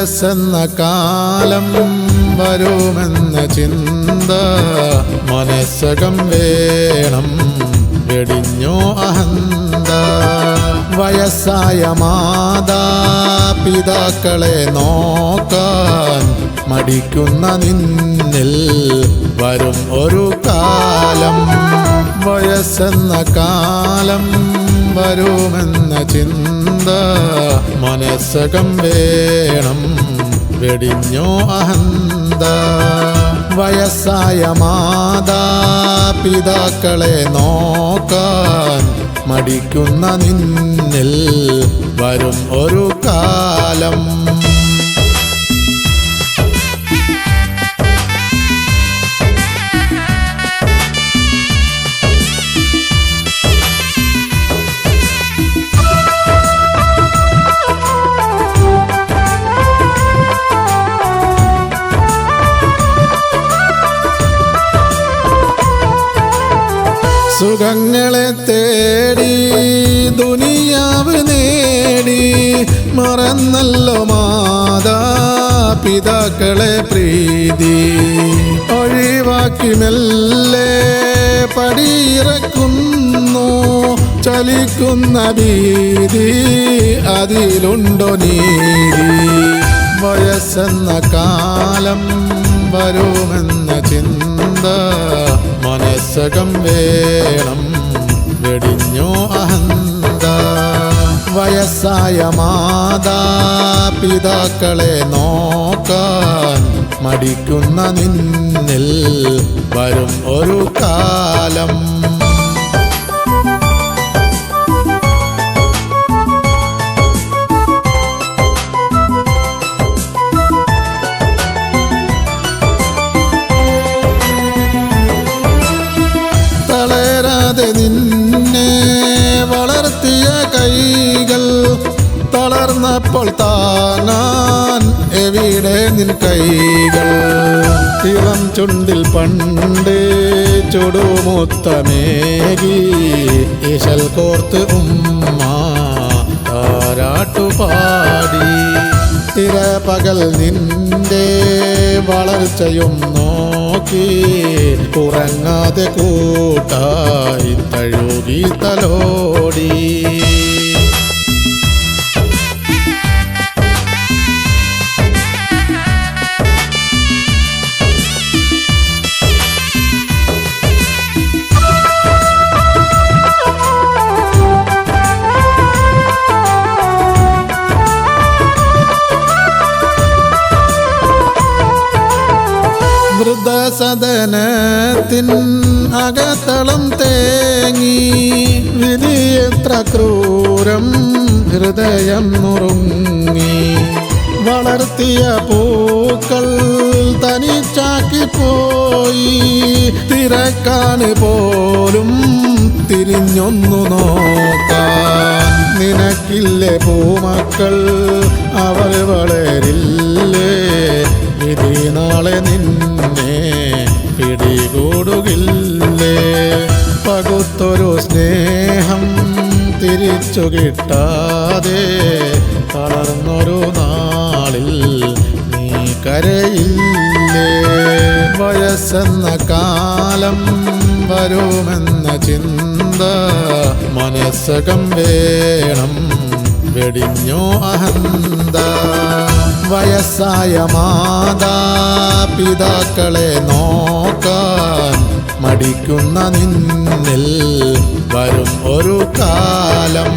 വയസ്സെന്ന കാലം വരുമെന്ന ചിന്ത മനസ്സകം വേണം വെടിഞ്ഞോ അഹന്ത. വയസ്സായ മാതാപിതാക്കളെ നോക്കാൻ മടിക്കുന്ന നിന്നിൽ വരും ഒരു കാലം. വയസ്സെന്ന കാലം വരുമെന്ന ചിന്ത മനസ്സകം വേണം വെടിഞ്ഞോ അഹന്ത. വയസ്സായ മാതാപിതാക്കളെ നോക്കാൻ മടിക്കുന്ന നിന്നിൽ വരും ഒരു കാലം. സുഖങ്ങളെ തേടി ദുനിയാവ് നേടി മറന്നല്ലോ മാതാപിതാക്കളെ പ്രീതി. ഒഴിവാക്കി മെല്ലെ പടിയിറക്കുന്നു ചലിക്കുന്ന ഭീതി, അതിലുണ്ടോ നീതി? വയസ്സെന്ന കാലം വരുമെന്ന ചിന്ത മനസ്സകം വേണം വെടിഞ്ഞോ അഹന്ത. വയസ്സായ മാതാപിതാക്കളെ നോക്കാൻ മടിക്കുന്ന നിന്നിൽ വരും ഒരു കാലം. തളരാതെ നിന്നെ വളർത്തിയ കൈകൾ തളർന്നപ്പോൾ താങ്ങാൻ എവിടെ നിൻ കൈകൾ? ഇളം ചുണ്ടിൽ പണ്ട് ചുടുമുത്തമേകി ഇശൽ കോർത്ത് ഉമ്മ താരാട്ടുപാടി. തിരപകൽ നിന്റെ വളർച്ചയും നോക്കി ഉറങ്ങാതെ കൂട്ടായി തഴുകി തലോടി. വൃദ്ധസദനത്തിൻ അകത്തളം തേങ്ങി വിധിയെത്ര ക്രൂരം ഹൃദയം നുറുങ്ങി. വളർത്തിയ പൂക്കൾ തനിച്ചാക്കി പോയി തിരക്കാണ് പോലും തിരിഞ്ഞൊന്നു നോക്കാൻ. നിനക്കില്ലേ പൂമക്കൾ, അവർ വളരില്ലേ? വിധി നാളെ നിന്നെ പിടികൂടുകില്ലേ? പകുത്തൊരു സ്നേഹം തിരിച്ചു കിട്ടാതെ തളർന്നൊരു നാളിൽ നീ കരയില്ലേ? വയസ്സെന്ന കാലം വരുമെന്ന ചിന്ത മനസ്സകം വേണം വെടിഞ്ഞോ അഹന്ത. വയസ്സായ മാതാപിതാക്കളെ നോക്കാൻ മടിക്കുന്ന നിന്നിൽ വരും ഒരു കാലം.